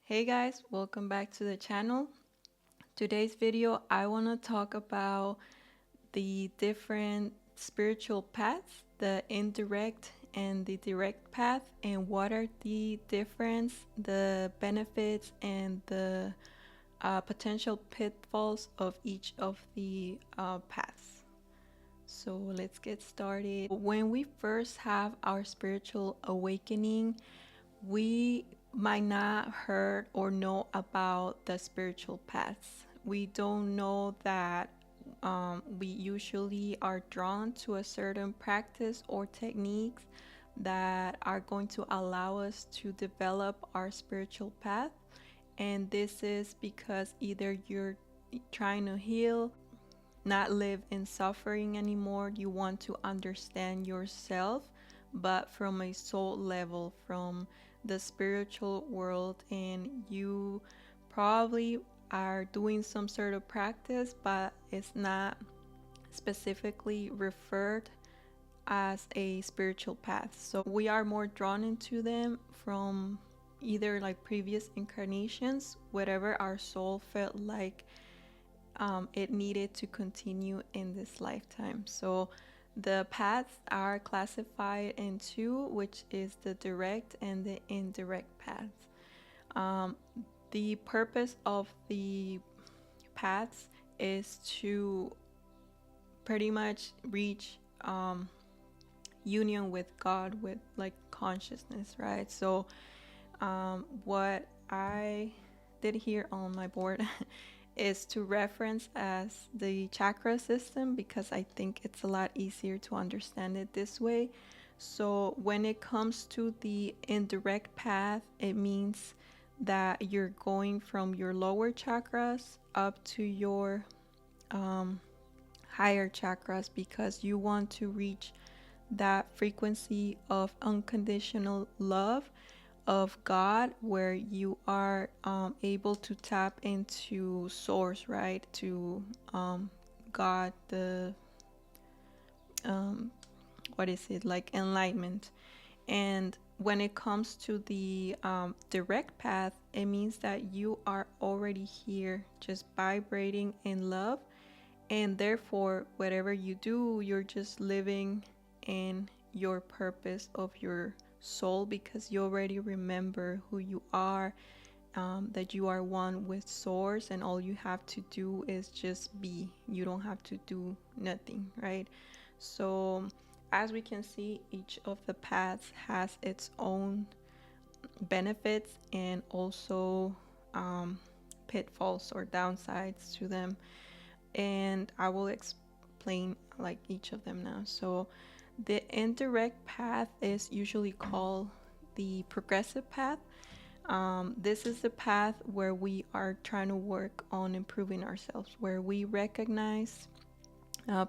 Hey guys, welcome back to the channel. Today's video, I want to talk about the different spiritual paths, the indirect and the direct path, and what are the difference, the benefits, and the potential pitfalls of each of the paths. So let's get started. When we first have our spiritual awakening, we might not heard or know about the spiritual paths. We don't know that we usually are drawn to a certain practice or techniques that are going to allow us to develop our spiritual path. And this is because either you're trying to heal, not live in suffering anymore, you want to understand yourself, but from a soul level, from the spiritual world, and you probably are doing some sort of practice, but it's not specifically referred as a spiritual path. So we are more drawn into them from either like previous incarnations, whatever our soul felt like it needed to continue in this lifetime. So the paths are classified in two, which is the direct and the indirect paths. Um, the purpose of the paths is to pretty much reach union with God, with like consciousness, right? So what I did here on my board is to reference as the chakra system because I think it's a lot easier to understand it this way. So when it comes to the indirect path, it means that you're going from your lower chakras up to your higher chakras because you want to reach that frequency of unconditional love of God, where you are able to tap into source, right? To God, the what is it, like enlightenment. And when it comes to the direct path, it means that you are already here, just vibrating in love, and therefore whatever you do, you're just living in your purpose of your soul because you already remember who you are, that you are one with source, and all you have to do is just be. You don't have to do nothing, right? So as we can see, each of the paths has its own benefits and also pitfalls or downsides to them, and I will explain like each of them now. So the indirect path is usually called the progressive path. This is the path where we are trying to work on improving ourselves, where we recognize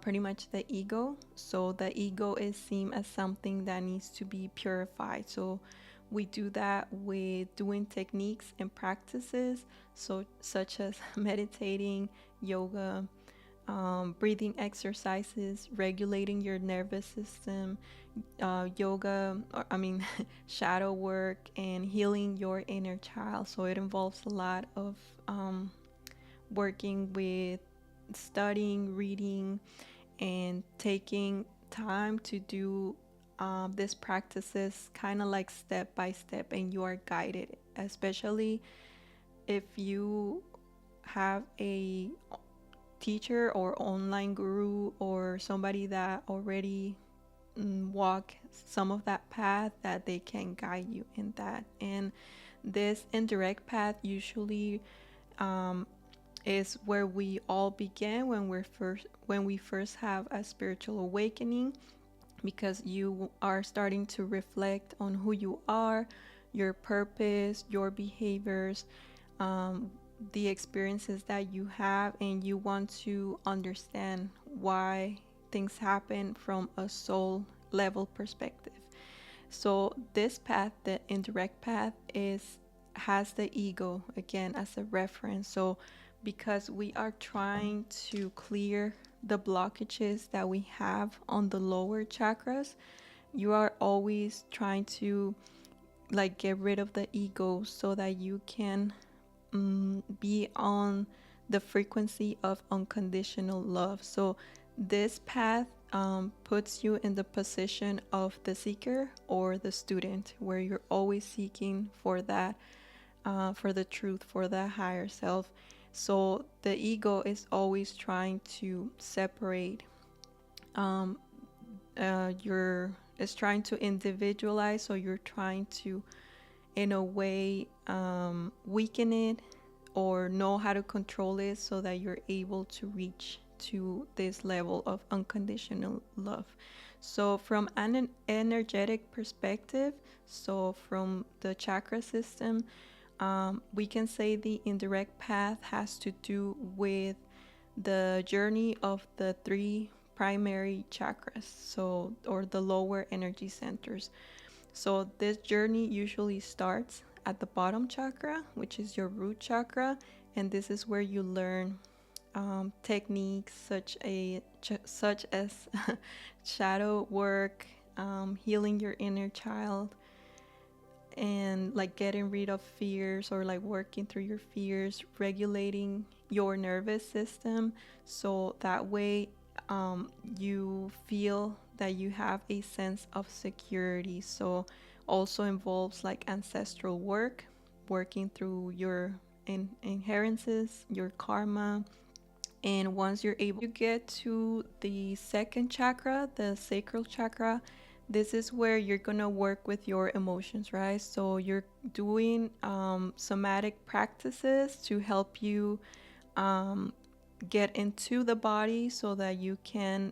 pretty much the ego. So the ego is seen as something that needs to be purified. So we do that with doing techniques and practices, so such as meditating, yoga, breathing exercises, regulating your nervous system, yoga, or I mean, shadow work, and healing your inner child. So it involves a lot of working with studying, reading, and taking time to do these practices kind of like step by step, and you are guided, especially if you have a teacher or online guru or somebody that already walk some of that path, that they can guide you in that. And this indirect path usually is where we all begin when we first have a spiritual awakening, because you are starting to reflect on who you are, your purpose, your behaviors, the experiences that you have, and you want to understand why things happen from a soul level perspective. So this path, the indirect path, is has the ego again as a reference. So because we are trying to clear the blockages that we have on the lower chakras, you are always trying to like get rid of the ego so that you can be on the frequency of unconditional love. So this path puts you in the position of the seeker or the student, where you're always seeking for that, for the truth, for that higher self. So the ego is always trying to separate your, is trying to individualize. So you're trying to, in a way, weaken it or know how to control it so that you're able to reach to this level of unconditional love. So from an energetic perspective, so from the chakra system, we can say the indirect path has to do with the journey of the three primary chakras, so, or the lower energy centers. So this journey usually starts at the bottom chakra, which is your root chakra, and this is where you learn techniques such as shadow work, healing your inner child, and like getting rid of fears, or like working through your fears, regulating your nervous system, so that way you feel that you have a sense of security. So also involves like ancestral work, working through your inherences, your karma. And once you're able to get to the second chakra, the sacral chakra, this is where you're gonna work with your emotions, right? So you're doing somatic practices to help you um, get into the body so that you can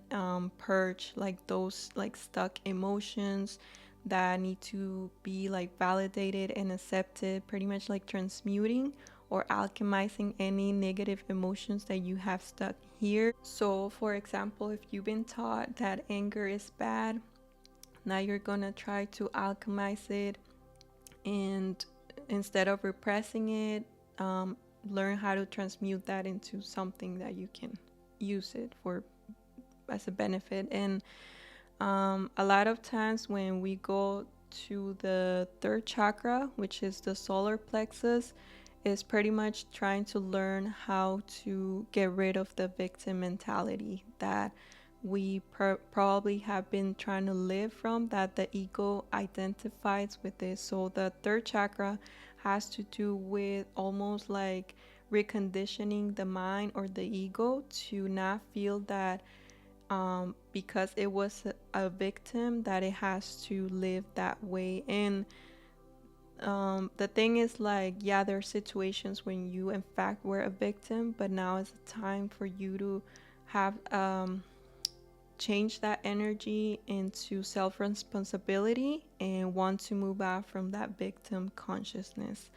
purge like those like stuck emotions that need to be like validated and accepted, pretty much like transmuting or alchemizing any negative emotions that you have stuck here. So for example, if you've been taught that anger is bad, now you're gonna try to alchemize it, and instead of repressing it, um, learn how to transmute that into something that you can use it for as a benefit. And a lot of times when we go to the third chakra, which is the solar plexus, is pretty much trying to learn how to get rid of the victim mentality that we probably have been trying to live from, that the ego identifies with this. So the third chakra has to do with almost like reconditioning the mind or the ego to not feel that because it was a victim that it has to live that way. And the thing is, like, yeah, there are situations when you in fact were a victim, but now is the time for you to have change that energy into self-responsibility and want to move out from that victim consciousness.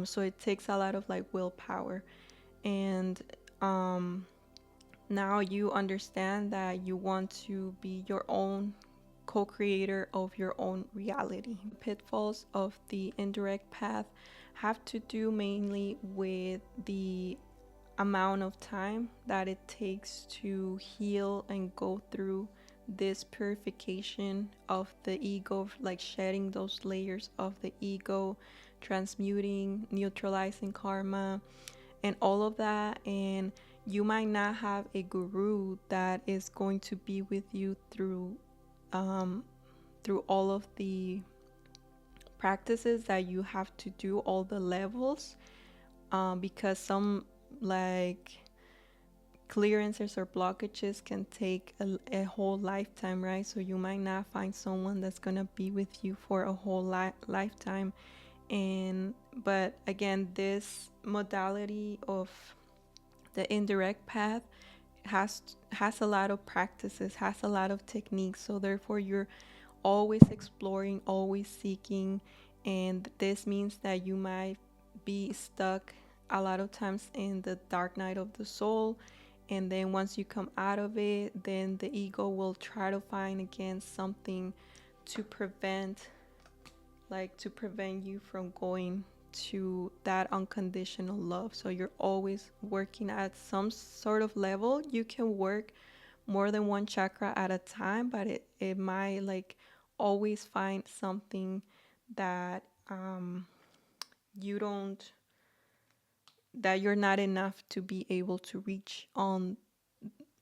So it takes a lot of like willpower. And now you understand that you want to be your own co-creator of your own reality. Pitfalls of the indirect path have to do mainly with the amount of time that it takes to heal and go through this purification of the ego, like shedding those layers of the ego, transmuting, neutralizing karma, and all of that. And you might not have a guru that is going to be with you um, through all of the practices that you have to do, all the levels, because some like clearances or blockages can take a whole lifetime, right? So you might not find someone that's gonna be with you for a whole lifetime. And but again, this modality of the indirect path has a lot of practices, has a lot of techniques. So therefore you're always exploring, always seeking, and this means that you might be stuck a lot of times in the dark night of the soul. And then once you come out of it, then the ego will try to find again something to prevent you from going to that unconditional love. So you're always working at some sort of level. You can work more than one chakra at a time, but it might like always find something that you don't that you're not enough to be able to reach on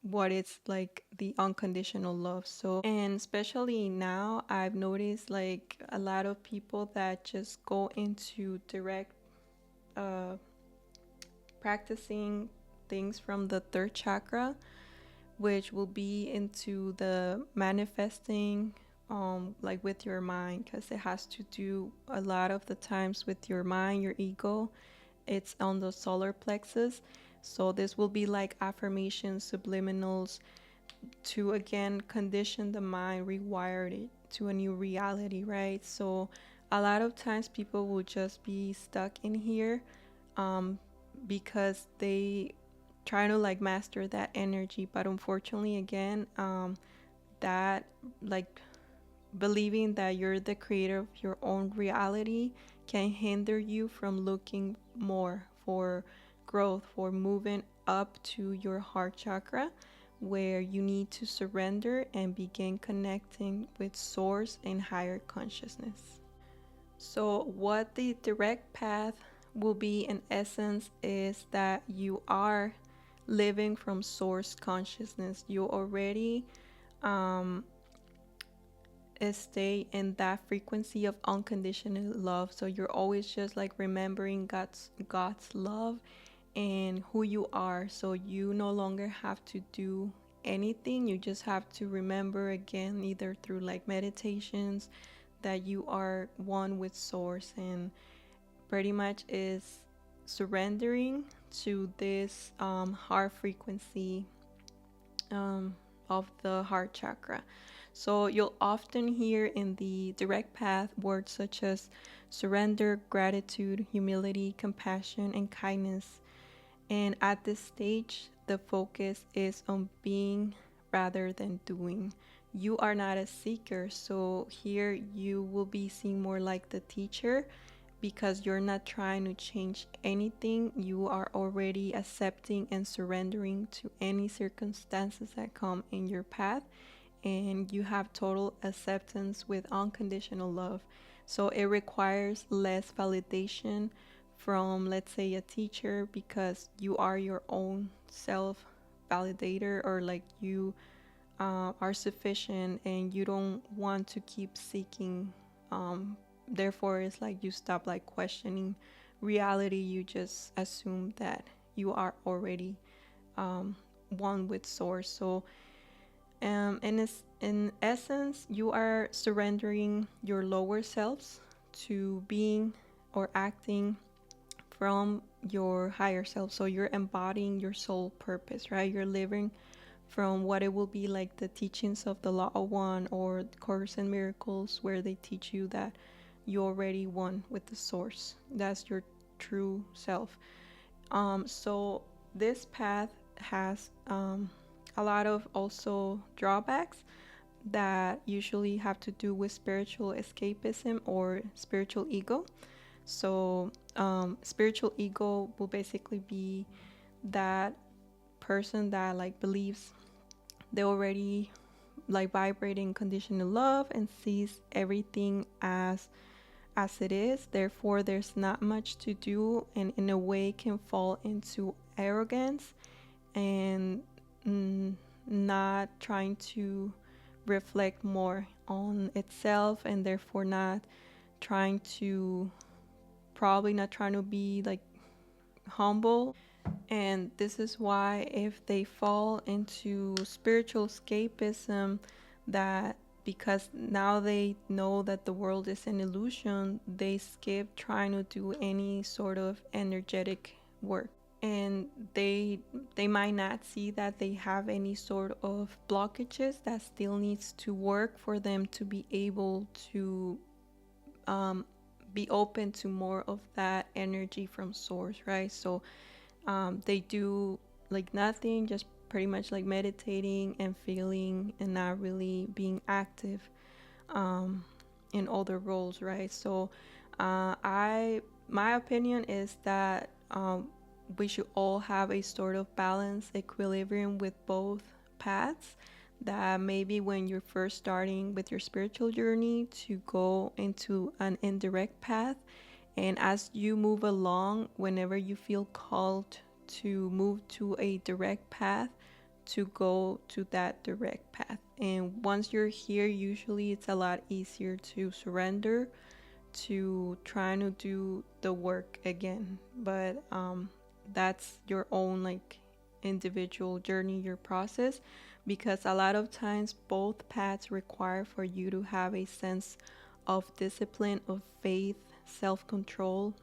what is like the unconditional love. So, and especially now, I've noticed like a lot of people that just go into direct uh, practicing things from the third chakra, which will be into the manifesting, like with your mind, because it has to do a lot of the times with your mind, your ego. It's on the solar plexus. So this will be like affirmations, subliminals, to again condition the mind, rewire it to a new reality, right? So a lot of times people will just be stuck in here, um, because they try to like master that energy, but unfortunately, again, that like believing that you're the creator of your own reality can hinder you from looking more for growth, for moving up to your heart chakra, where you need to surrender and begin connecting with source and higher consciousness. So, what the direct path will be in essence is that you are living from source consciousness. You already um, stay in that frequency of unconditional love. So you're always just like remembering God's love and who you are. So you no longer have to do anything. You just have to remember again, either through like meditations, that you are one with source, and pretty much is surrendering to this heart frequency, um, of the heart chakra. So you'll often hear in the direct path words such as surrender, gratitude, humility, compassion, and kindness. And at this stage, the focus is on being rather than doing. You are not a seeker, so here you will be seen more like the teacher, because you're not trying to change anything. You are already accepting and surrendering to any circumstances that come in your path, and you have total acceptance with unconditional love. So it requires less validation from, let's say, a teacher, because you are your own self validator, or like you are sufficient and you don't want to keep seeking. Therefore, it's like you stop like questioning reality. You just assume that you are already one with source. So in essence, you are surrendering your lower selves to being or acting from your higher self. So you're embodying your soul purpose, right? You're living from what it will be like the teachings of the Law of One or Course in Miracles, where they teach you that you already one with the source. That's your true self. So this path has a lot of also drawbacks that usually have to do with spiritual escapism or spiritual ego. So spiritual ego will basically be that person that like believes they already like vibrating conditional love and sees everything as it is. Therefore, there's not much to do, and in a way can fall into arrogance and not trying to reflect more on itself, and therefore not trying to probably not trying to be like humble. And this is why if they fall into spiritual escapism, that because now they know that the world is an illusion, they skip trying to do any sort of energetic work. And they might not see that they have any sort of blockages that still needs to work for them to be able to um, be open to more of that energy from source, right? So they do like nothing, just pretty much like meditating and feeling and not really being active in other roles, right? So I my opinion is that we should all have a sort of balance, equilibrium with both paths, that maybe when you're first starting with your spiritual journey to go into an indirect path. And as you move along, whenever you feel called to move to a direct path, to go to that direct path. And once you're here, usually it's a lot easier to surrender to trying to do the work again. But that's your own like individual journey, your process, because a lot of times both paths require for you to have a sense of discipline, of faith, self-control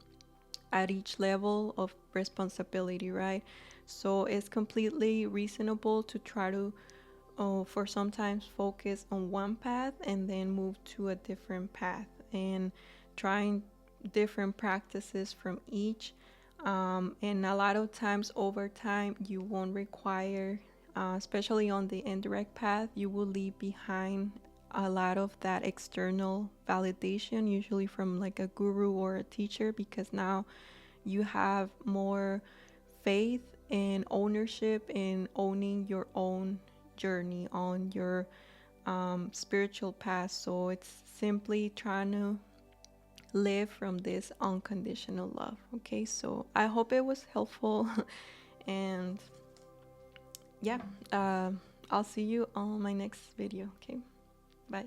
at each level of responsibility, right? So it's completely reasonable to try to for sometimes focus on one path and then move to a different path and trying different practices from each. And a lot of times over time, you won't require, especially on the indirect path, you will leave behind a lot of that external validation, usually from like a guru or a teacher, because now you have more faith and ownership in owning your own journey on your spiritual path. So it's simply trying to live from this unconditional love. Okay, so I hope it was helpful. And yeah, I'll see you on my next video. Okay, bye.